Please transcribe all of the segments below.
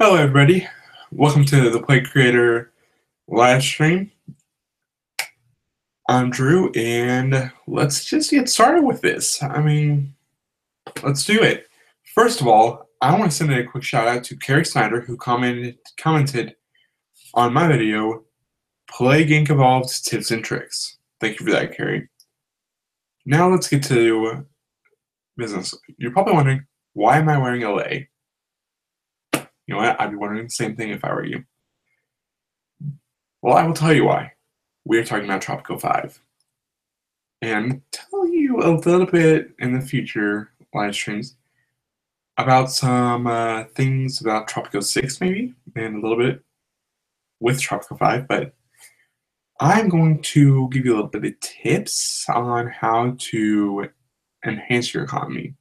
Hello, everybody. Welcome to the Play Creator live stream. I'm Drew, and let's just get started with this. Let's do it. First of all, I want to send a quick shout out to Carrie Snyder, who commented on my video, Play Gank Evolved Tips and Tricks. Thank you for that, Carrie. Now let's get to business. You're probably wondering, why am I wearing a lei? You know what? I'd be wondering the same thing if I were you. Well, I will tell you why. We are talking about Tropico 5. And tell you a little bit in the future live streams about some things about Tropico 6 maybe, and a little bit with Tropico 5, but I'm going to give you a little bit of tips on how to enhance your economy.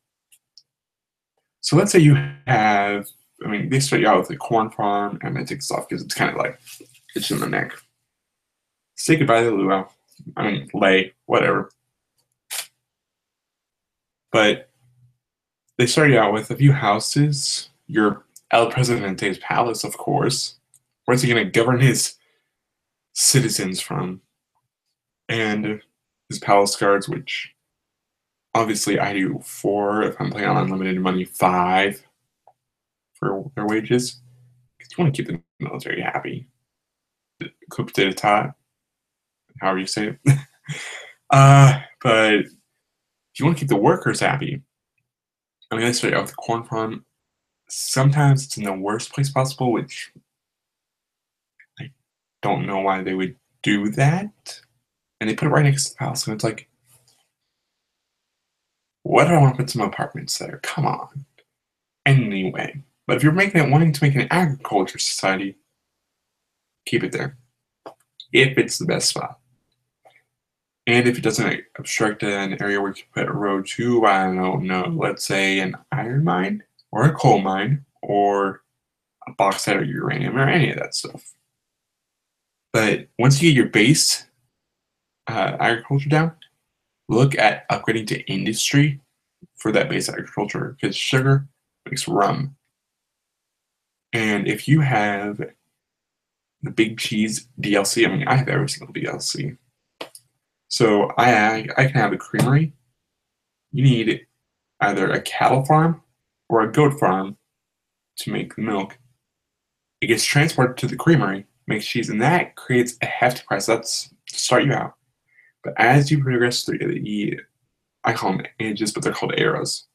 So let's say you have, they start you out with a corn farm, and they take this off because it's kind of like itch in the neck. Say goodbye to the luau. Lei, whatever. But they start you out with a few houses. Your El Presidente's palace, of course. Where's he going to govern his citizens from? And his palace guards, which obviously I do 4 if I'm playing on unlimited money, 5 for their wages. Because you want to keep the military happy. Coup d'etat, however you say it. But if you want to keep the workers happy, they start out with the corn farm. Sometimes it's in the worst place possible, which I don't know why they would do that. And they put it right next to the house, and it's like, what do I want to put some apartments there? Come on. Anyway, but if you're wanting to make an agriculture society, keep it there. If it's the best spot. And if it doesn't obstruct an area where you can put a road to, I don't know, let's say an iron mine, or a coal mine, or a bauxite or uranium, or any of that stuff. But once you get your base agriculture down, look at upgrading to industry for that base agriculture, because sugar makes rum. And if you have the Big Cheese DLC, I have every single DLC. So I can have a creamery. You need either a cattle farm or a goat farm to make the milk. It gets transported to the creamery, makes cheese, and that creates a hefty price. That's to start you out. But as you progress through I call them ages, but they're called eras,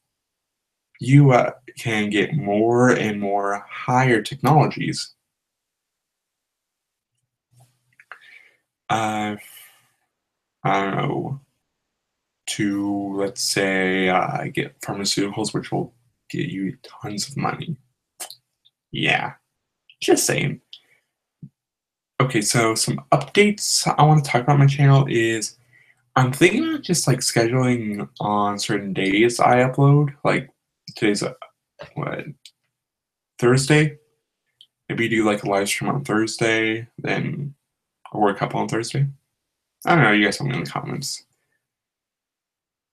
you can get more and more higher technologies. I don't know, to, let's say, get pharmaceuticals, which will get you tons of money. Yeah, just saying. Okay, so some updates I want to talk about on my channel is I'm thinking of just like scheduling on certain days I upload. Like today's Thursday. Maybe do like a live stream on Thursday, then a World Cup on Thursday. I don't know, you guys tell me in the comments.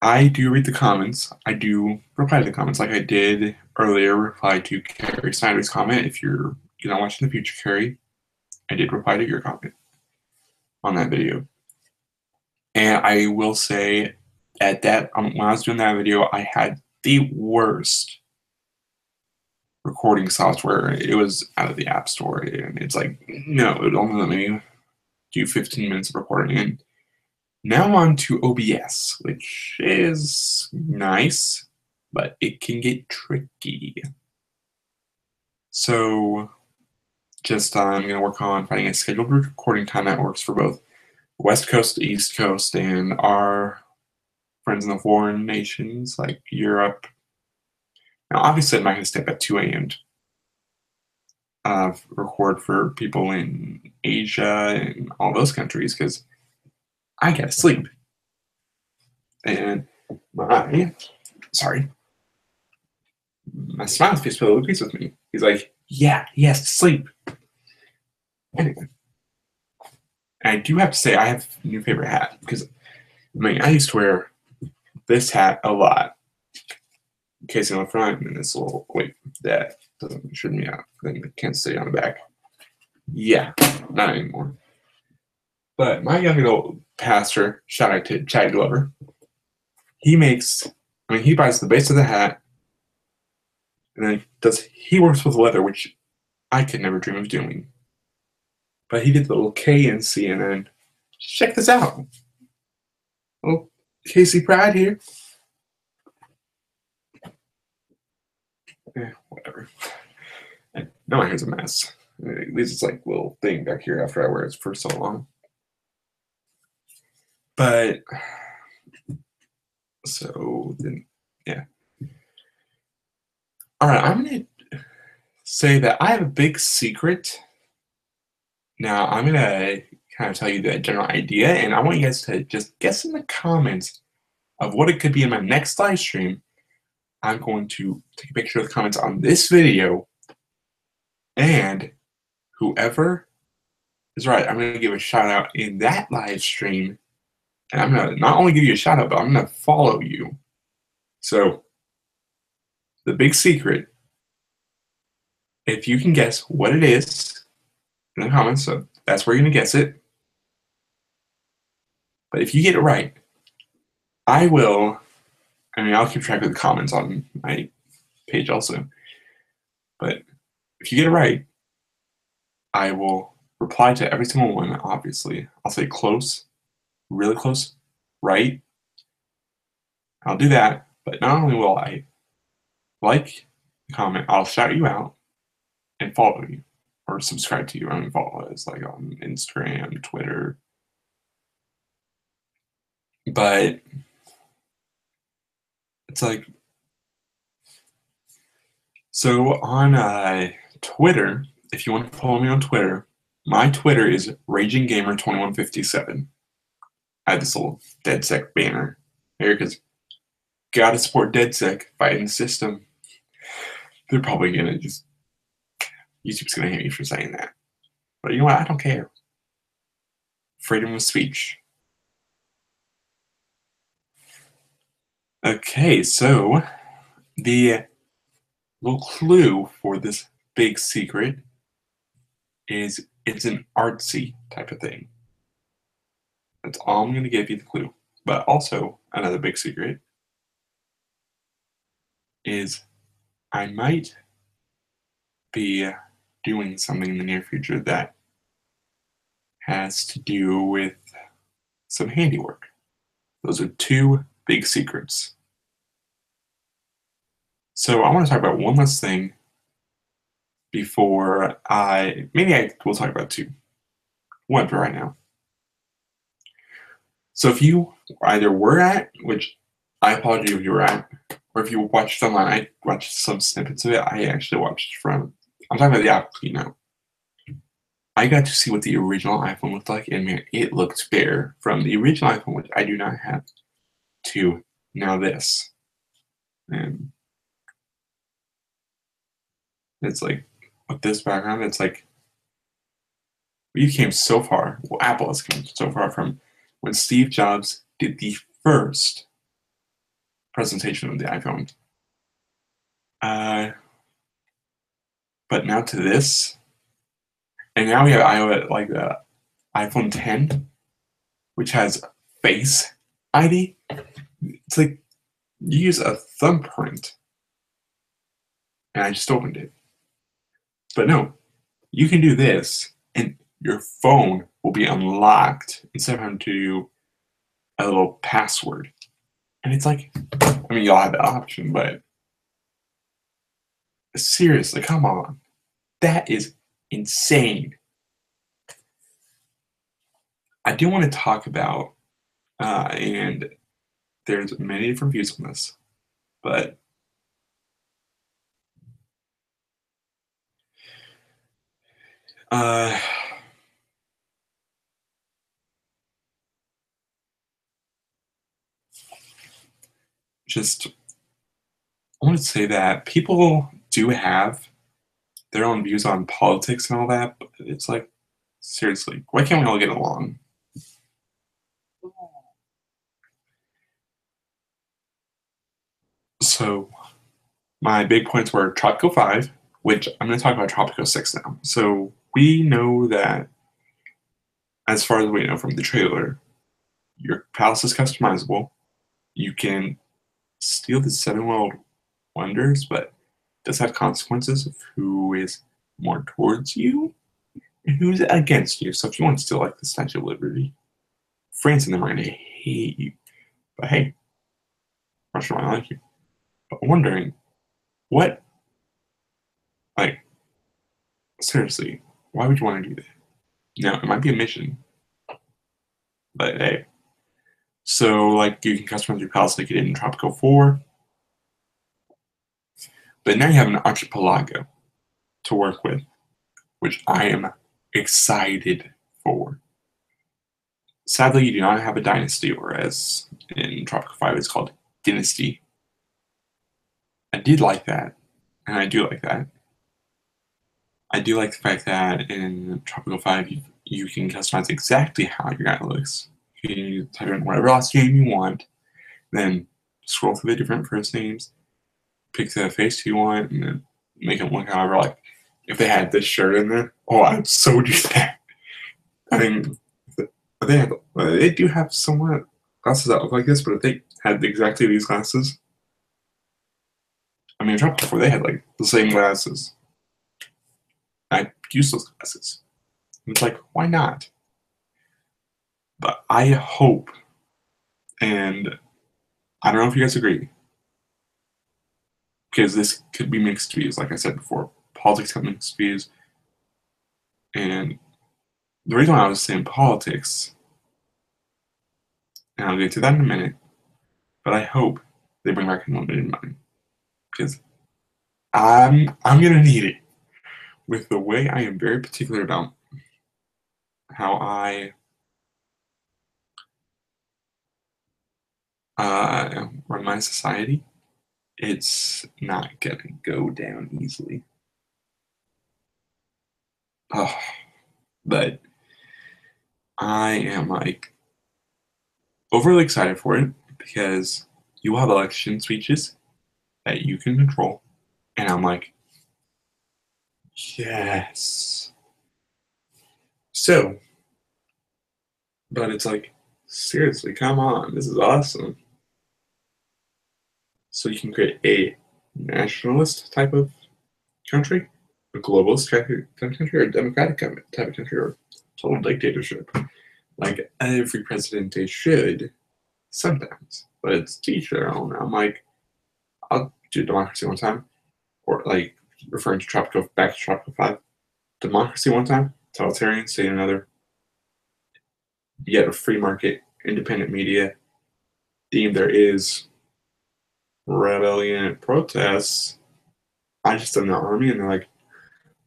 I do read the comments. I do reply to the comments, like I did earlier, reply to Carrie Snyder's comment. If you're not watching the future, Carrie, I did reply to your comment on that video. And I will say at when I was doing that video, I had the worst recording software. It was out of the App Store, and it's like, no, it would only let me do 15 minutes of recording. And now I'm on to OBS, which is nice, but it can get tricky. So just I'm going to work on finding a scheduled recording time that works for both West Coast, East Coast, and our friends in the foreign nations like Europe. Now, obviously, I'm not going to stay up at 2 a.m. Record for people in Asia and all those countries, because I gotta sleep. And my smiley face pillow agrees with me. He's like, yeah, he has to sleep. Anyway, I do have to say I have a new favorite hat, because I used to wear this hat a lot. casing on the front, and this little, wait, that shouldn't be out. Then it can't stay on the back. Yeah, not anymore. But my young adult pastor, shout out to Chad Glover, he buys the base of the hat, and then he works with leather, which I could never dream of doing. But he did the little K and C, and then check this out. Little Casey Pride here. Whatever. And now my hair's a mess. At least it's like a little thing back here after I wear it for so long. But so then, yeah. All right, I'm gonna say that I have a big secret. Now I'm gonna kind of tell you the general idea, and I want you guys to just guess in the comments of what it could be in my next live stream. I'm going to take a picture of the comments on this video, and whoever is right, I'm going to give a shout out in that live stream, and I'm going to not only give you a shout out, but I'm going to follow you. So, the big secret, if you can guess what it is in the comments, so that's where you're going to guess it. But if you get it right, I'll keep track of the comments on my page also. But if you get it right, I will reply to every single one, obviously. I'll say close, really close, right. I'll do that, but not only will I like the comment, I'll shout you out and follow you or subscribe to you. I mean, follow us like on Instagram, Twitter. But it's like, so on Twitter, if you want to follow me on Twitter, my Twitter is RagingGamer2157. I have this little DedSec banner here because gotta support DedSec, fighting the system. They're probably gonna YouTube's gonna hate me for saying that. But you know what? I don't care. Freedom of speech. Okay, so the little clue for this big secret is it's an artsy type of thing. That's all I'm going to give you the clue. But also, another big secret is I might be doing something in the near future that has to do with some handiwork. Those are two big secrets. So I want to talk about one last thing before we'll talk about two. One for right now. So if you either were at, which I apologize if you were at, or if you watched online, I watched some snippets of it. I actually watched I'm talking about the Apple keynote. I got to see what the original iPhone looked like, and man, it looked fair from the original iPhone, which I do not have, to now this. And it's like, with this background, it's like, we came so far. Well, Apple has come so far from when Steve Jobs did the first presentation of the iPhone. But now to this, and now we have iOS, like the iPhone 10, which has Face ID. It's like you use a thumbprint, and I just opened it. But no, you can do this, and your phone will be unlocked instead of having to do a little password. And it's like, I mean, y'all have the option, but seriously, come on. That is insane. I do want to talk about, and there's many different views on this, but I want to say that people do have their own views on politics and all that, but it's like, seriously, why can't we all get along? So, my big points were Tropico 5, which I'm going to talk about Tropico 6 now. So we know that, as far as we know from the trailer, your palace is customizable. You can steal the 7 world wonders, but it does have consequences of who is more towards you and who's against you. So if you want to steal like the Statue of Liberty, France and them are going to hate you. But hey, Russia might like you. But I'm wondering, what, like, seriously, why would you want to do that? Now, it might be a mission, but hey. So, like, you can customize your palace like you did in Tropico 4. But now you have an archipelago to work with, which I am excited for. Sadly, you do not have a dynasty, whereas in Tropico 5 it's called Dynasty. I did like that, and I do like that. I do like the fact that in Tropico 5 you can customize exactly how your guy looks. You can type in whatever last name you want, then scroll through the different first names, pick the face you want, and then make them look however. Like, if they had this shirt in there, oh, I'd so do that. I mean, they do have somewhat glasses that look like this, but if they had exactly these glasses, I mean, in Tropico 4 they had like the same glasses. I use those glasses. It's like, why not? But I hope, and I don't know if you guys agree, because this could be mixed views, like I said before. Politics have mixed views. And the reason why I was saying politics, and I'll get to that in a minute, but I hope they bring back unlimited money. Because I'm gonna need it. With the way I am very particular about how I run my society, it's not gonna go down easily. Oh, but I am like overly excited for it because you have election speeches that you can control, and I'm like, yes. So, but it's like, seriously, come on, this is awesome. So you can create a nationalist type of country, a globalist type of country, or a democratic type of country, or total dictatorship. Like every Presidente should sometimes, but it's to each their own. I'm like, I'll do democracy one time, or like referring to Tropico, back to Tropico 5, democracy one time, totalitarian state another. Yet a free market, independent media. Theme there is rebellion and protests. I just done the army, and they're like,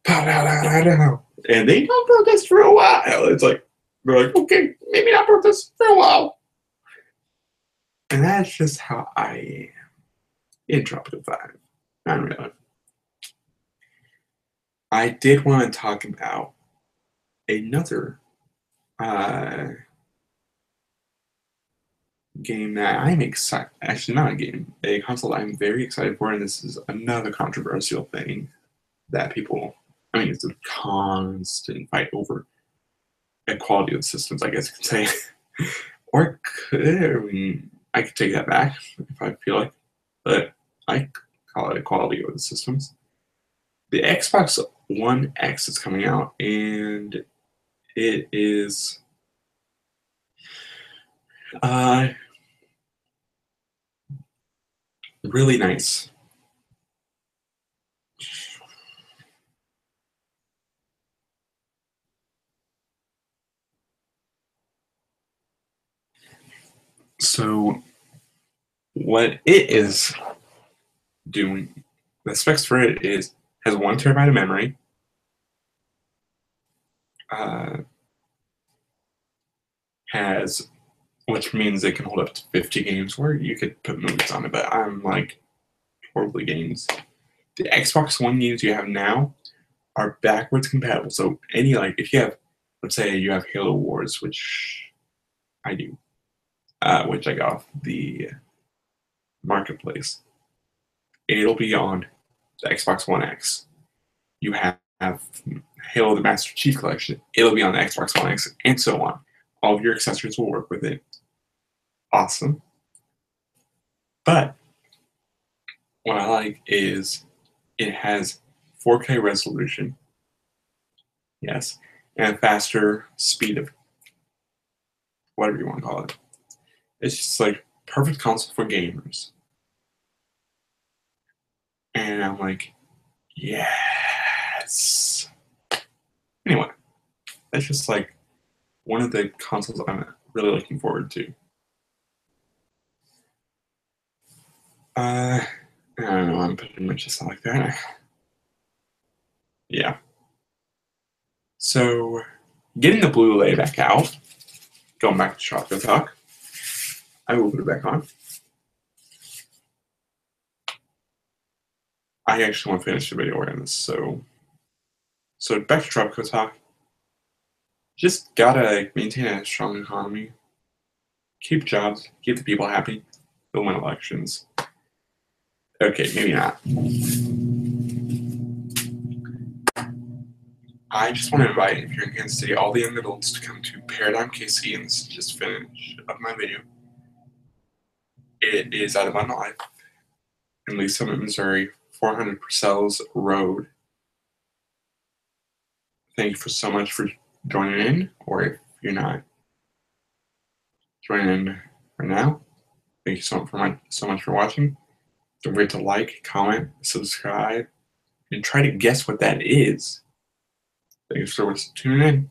pow, pow, pow, pow, pow. And they don't protest for a while. It's like, they're like, okay, maybe not protest for a while. And that's just how I am in Tropico 5. Not really. I did want to talk about another game that I'm excited. Actually, not a game, a console that I'm very excited for, and this is another controversial thing that people. I mean, it's a constant fight over equality of the systems, I guess you could say. Or I could take that back if I feel like, but I call it equality of the systems. The Xbox One X is coming out, and it is really nice. So what it is doing, the specs for it is has 1 terabyte of memory, which means it can hold up to 50 games, where you could put movies on it, but I'm like, horribly games. The Xbox One games you have now are backwards compatible. So any, like, if you have, let's say you have Halo Wars, which I do, which I got off the marketplace. It'll be on the Xbox One X. You have Halo the Master Chief Collection. It'll be on the Xbox One X, and so on. All of your accessories will work with it. Awesome. But what I like is it has 4K resolution. Yes. And a faster speed of whatever you want to call it. It's just like perfect console for gamers. And I'm like, yes. Anyway, that's just like one of the consoles I'm really looking forward to. I don't know, I'm pretty much just like that. Yeah. So, getting the Blu-ray back out, going back to Tropico Talk, I will put it back on. I actually want to finish the video on this, so back to Tropico Talk. Just gotta maintain a strong economy, keep jobs, keep the people happy, they'll win elections. Okay, maybe not. I just want to invite, if you're in Kansas City, all the young adults to come to Paradigm KC, and this is just finish of my video. It is at Abundant Life in Lee Summit, Missouri, 400 Purcell's Road. Thank you so much for joining in, or if you're not joining in right now, thank you so much for watching. Don't forget to like, comment, subscribe, and try to guess what that is. Thanks for tuning in.